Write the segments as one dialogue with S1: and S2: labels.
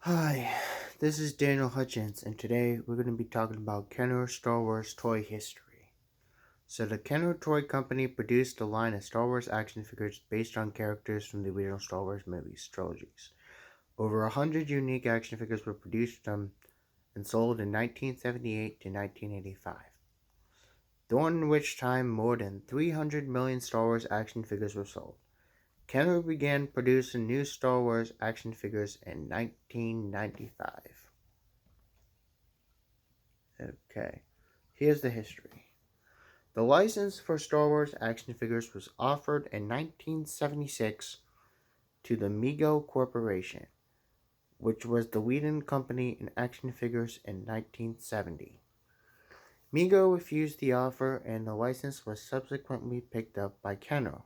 S1: Hi, this is Daniel Hutchins, and today we're going to be talking about Kenner Star Wars toy history. So, the Kenner Toy Company produced a line of Star Wars action figures based on characters from the original Star Wars movies trilogies. Over 100 unique action figures were produced and sold in 1978 to 1985, during which time more than 300 million Star Wars action figures were sold. Kenner began producing new Star Wars action figures in 1995. Okay, here's the history. The license for Star Wars action figures was offered in 1976 to the Mego Corporation, which was the leading company in action figures in 1970. Mego refused the offer and the license was subsequently picked up by Kenner,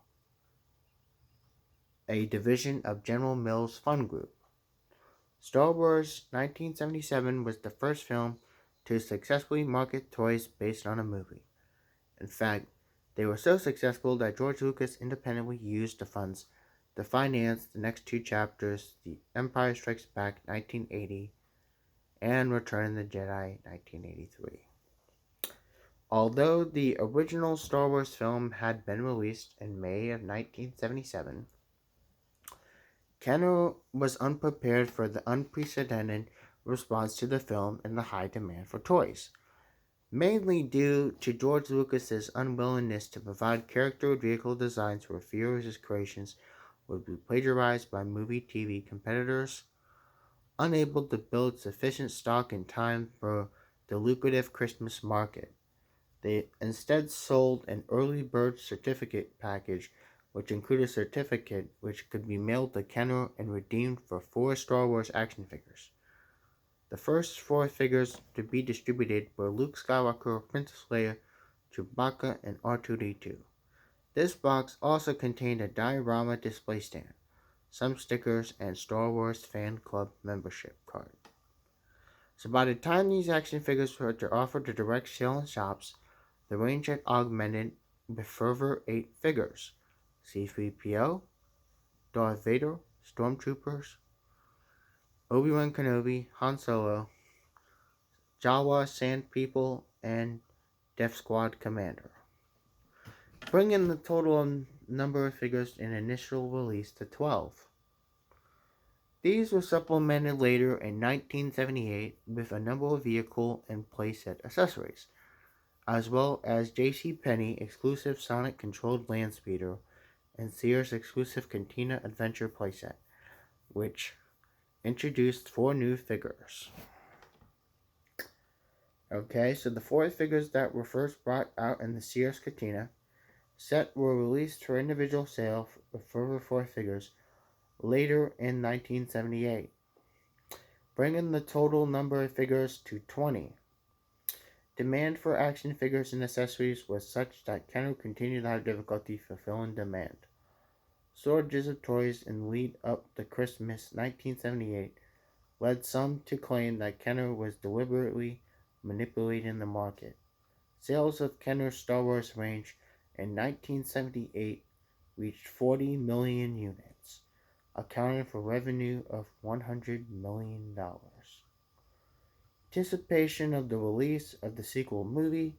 S1: a division of General Mills Fun Group. Star Wars 1977 was the first film to successfully market toys based on a movie. In fact, they were so successful that George Lucas independently used the funds to finance the next two chapters, The Empire Strikes Back 1980 and Return of the Jedi 1983. Although the original Star Wars film had been released in May of 1977, Kenner was unprepared for the unprecedented response to the film and the high demand for toys, mainly due to George Lucas's unwillingness to provide character vehicle designs for fear his creations would be plagiarized by movie TV competitors, unable to build sufficient stock in time for the lucrative Christmas market. They instead sold an early bird certificate package, which included a certificate which could be mailed to Kenner and redeemed for four Star Wars action figures. The first four figures to be distributed were Luke Skywalker, Princess Leia, Chewbacca, and R2-D2. This box also contained a diorama display stand, some stickers, and Star Wars Fan Club membership card. So by the time these action figures were offered to direct sale in shops, the range had augmented with further 8 figures: C-3PO, Darth Vader, Stormtroopers, Obi-Wan Kenobi, Han Solo, Jawa Sand People, and Death Squad Commander, bringing the total number of figures in initial release to 12. These were supplemented later in 1978 with a number of vehicle and playset accessories, as well as J.C. Penney exclusive Sonic controlled land speeder and Sears exclusive Cantina Adventure playset, which introduced 4 new figures. Okay, so the 4 figures that were first brought out in the Sears Cantina set were released for individual sale with further 4 figures later in 1978, bringing the total number of figures to 20. Demand for action figures and accessories was such that Kenner continued to have difficulty fulfilling demand. Shortages of toys in the lead up to Christmas 1978 led some to claim that Kenner was deliberately manipulating the market. Sales of Kenner's Star Wars range in 1978 reached 40 million units, accounting for revenue of $100 million. Anticipation of the release of the sequel movie,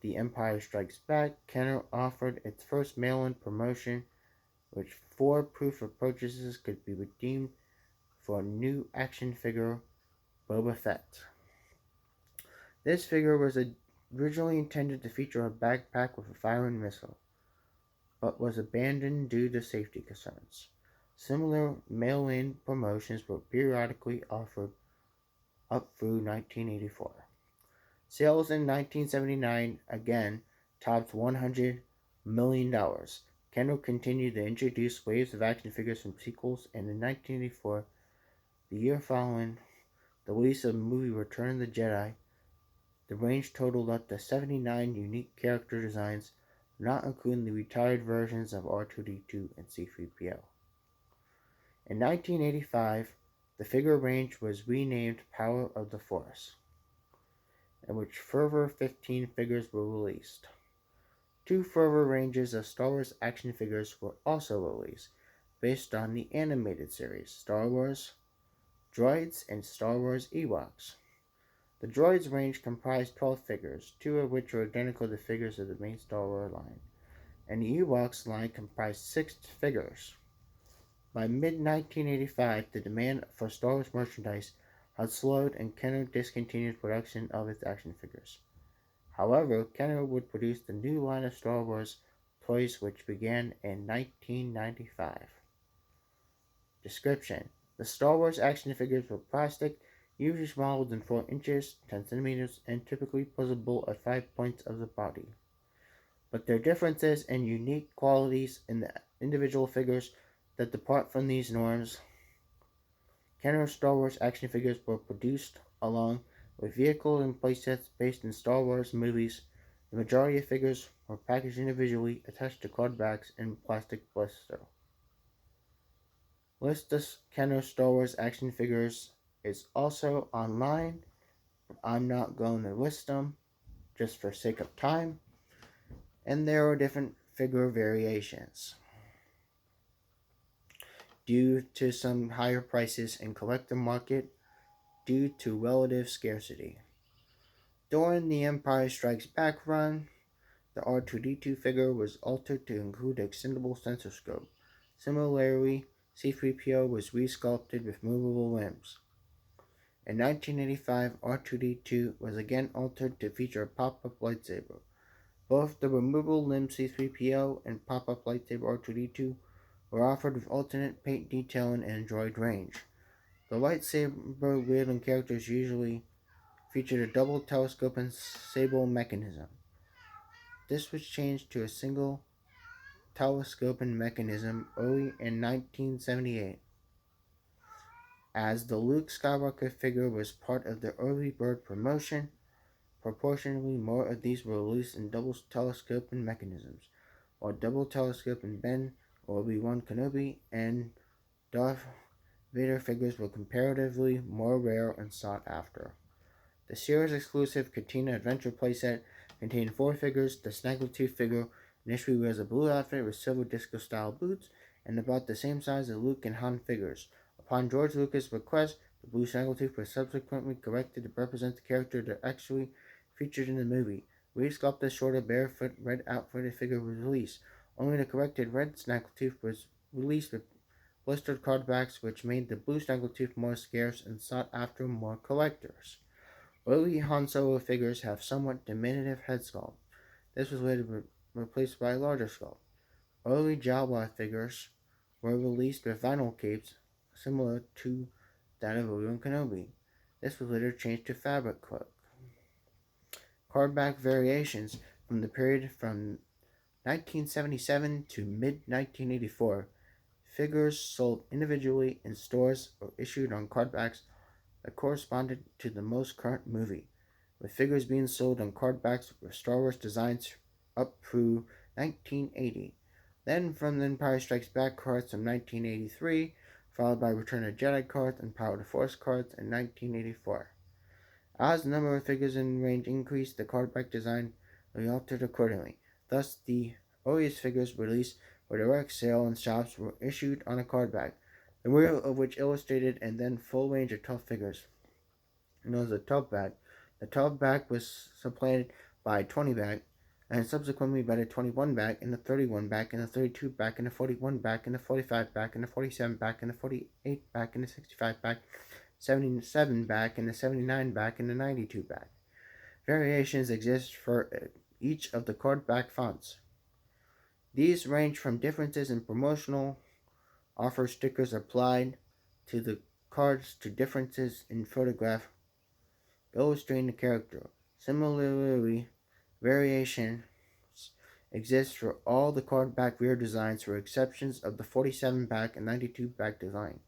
S1: The Empire Strikes Back, Kenner offered its first mail-in promotion, which 4 proof of purchases could be redeemed for a new action figure, Boba Fett. This figure was originally intended to feature a backpack with a firing missile, but was abandoned due to safety concerns. Similar mail-in promotions were periodically offered up through 1984. Sales in 1979 again topped $100 million. Kenner continued to introduce waves of action figures from sequels, and in 1984, the year following the release of the movie Return of the Jedi, the range totaled up to 79 unique character designs, not including the retired versions of R2-D2 and C-3PO. In 1985, the figure range was renamed Power of the Force, in which further 15 figures were released. 2 further ranges of Star Wars action figures were also released, based on the animated series Star Wars Droids and Star Wars Ewoks. The droids range comprised 12 figures, 2 of which are identical to figures of the main Star Wars line, and the Ewoks line comprised 6 figures. By mid-1985, the demand for Star Wars merchandise had slowed and Kenner discontinued production of its action figures. However, Kenner would produce the new line of Star Wars toys which began in 1995. Description: the Star Wars action figures were plastic, usually modeled in 4 inches, 10 centimeters, and typically posable at 5 points of the body. But there are differences and unique qualities in the individual figures that depart from these norms. Kenner Star Wars action figures were produced along with vehicles and playsets based in Star Wars movies. The majority of figures were packaged individually, attached to card backs in plastic blister. List of Kenner Star Wars action figures is also online. I'm not going to list them just for sake of time. And there are different figure variations due to some higher prices in collector market due to relative scarcity. During the Empire Strikes Back run, the R2-D2 figure was altered to include an extendable sensor scope. Similarly, C-3PO was resculpted with movable limbs. In 1985, R2-D2 was again altered to feature a pop-up lightsaber. Both the removable limb C-3PO and pop-up lightsaber R2-D2 were offered with alternate paint detailing and droid range. The lightsaber wielding characters usually featured a double telescope and sable mechanism. This was changed to a single telescoping mechanism early in 1978. As the Luke Skywalker figure was part of the early bird promotion, proportionally more of these were released in double telescoping mechanisms, while double telescoping Ben, Obi-Wan Kenobi, and Darth Vader figures were comparatively more rare and sought after. The series exclusive Katina Adventure playset contained 4 figures. The Snaggletooth figure initially wears a blue outfit with silver disco style boots and about the same size as Luke and Han figures. Upon George Lucas' request, the blue Snaggletooth was subsequently corrected to represent the character that actually featured in the movie. Resculpted shorter barefoot red outfitted figure was released. Only the corrected red Snaggletooth was released with blistered card backs, which made the blue Snaggletooth more scarce and sought after more collectors. Early Han Solo figures have somewhat diminutive head sculpt. This was later replaced by a larger sculpt. Early Jawa figures were released with vinyl capes similar to that of Obi-Wan Kenobi. This was later changed to fabric cloak. Cardback variations from the period from 1977 to mid-1984. Figures sold individually in stores or issued on cardbacks that corresponded to the most current movie, with figures being sold on cardbacks with Star Wars designs up through 1980. Then from the Empire Strikes Back cards from 1983, followed by Return of the Jedi cards and Power of the Force cards in 1984. As the number of figures in range increased, the cardback design was altered accordingly. Thus, the earliest figures released for direct sale in shops were issued on a cardback, the rear of which illustrated and then full range of 12 figures, known as a 12 back. The 12 back was supplanted by a 20 back, and subsequently by the 21 back, and the 31 back, and the 32 back, and the 41 back, and the 45 back, and the 47 back, and the 48 back, and the 65 back, 77 back, and the 79 back, and the 92 back. Variations exist for each of the card back fonts. These range from differences in promotional offer stickers applied to the cards to differences in photograph illustrating the character. Similarly, variations exist for all the card back rear designs with exceptions of the 47 back and 92 back design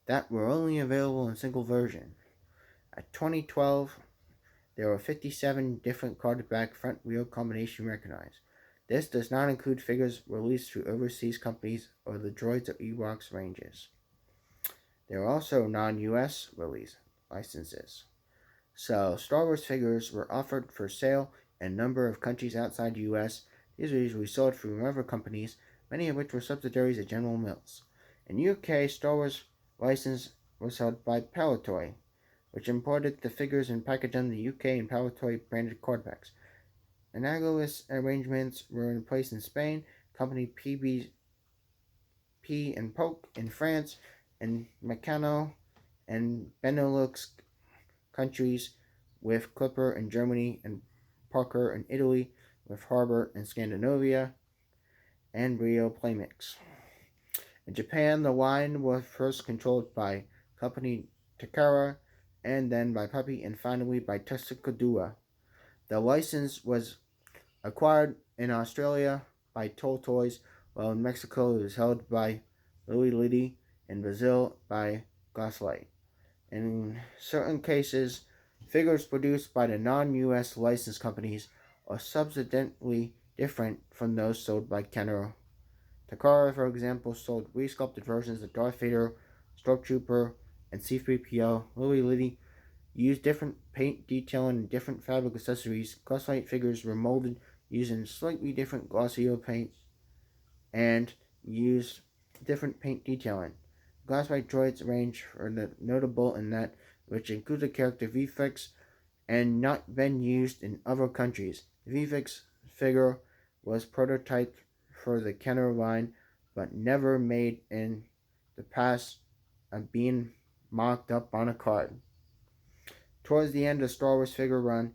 S1: that were only available in single version. At 2012, there were 57 different card back front wheel combinations recognized. This does not include figures released through overseas companies or the Droids or Ewoks ranges. There are also non-US release licenses. So, Star Wars figures were offered for sale in a number of countries outside the US. These were usually sold through other companies, many of which were subsidiaries of General Mills. In the UK, Star Wars licensed was held by Palitoy, which imported the figures and packaged them in the UK and Palitoy branded card backs. Analogous arrangements were in place in Spain, company PB and Polk in France, and Meccano and Benelux countries with Clipper in Germany and Parker in Italy, with Harbor in Scandinavia, and Rio Playmix. In Japan, the line was first controlled by company Takara, and then by Puppy, and finally by Tuscadua. The license was acquired in Australia by Toll Toys, while in Mexico it was held by Louis Liddy, in Brazil by Glasslight. In certain cases, figures produced by the non-US licensed companies are substantially different from those sold by Kenner. Takara, for example, sold resculpted versions of Darth Vader, Stormtrooper, and C-3PO. Louis Liddy used different paint detailing and different fabric accessories. Glasslight figures were molded using slightly different glossy paint and used different paint detailing. Glasslight droids range are notable in that which included character VFX and not been used in other countries. The VFX figure was prototyped for the Kenner line but never made in the past of being mocked up on a card. Towards the end of Star Wars figure run,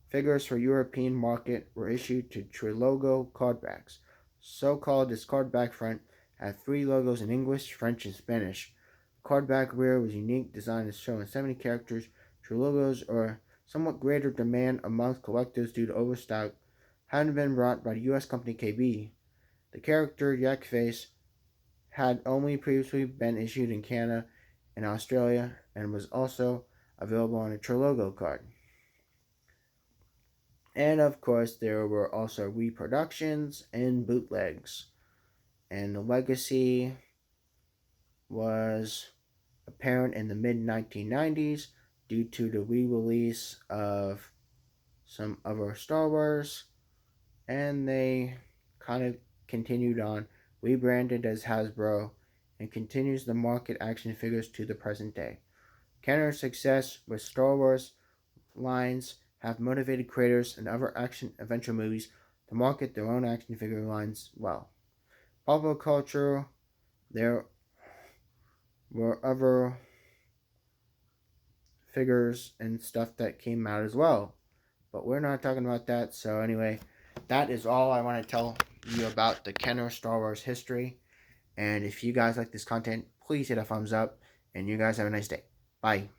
S1: figures for European market were issued to Trilogo cardbacks. So called, this cardback front had 3 logos in English, French, and Spanish. The cardback rear was unique, design is showing 70 characters. Trilogos are somewhat greater demand amongst collectors due to overstock, having been brought by the US company KB. The character Yak Face had only previously been issued in Canada and Australia and was also available on a Trilogo card. And of course, there were also reproductions and bootlegs. And the legacy was apparent in the mid 1990s due to the re release of some other Star Wars, and they kind of continued on, rebranded as Hasbro, and continues to market action figures to the present day. Kenner's success with Star Wars lines have motivated creators and other action adventure movies to market their own action figure lines well. Popular culture, there were other figures and stuff that came out as well. But we're not talking about that. So anyway, that is all I want to tell you about the Kenner Star Wars history. And if you guys like this content, please hit a thumbs up. And you guys have a nice day. Bye.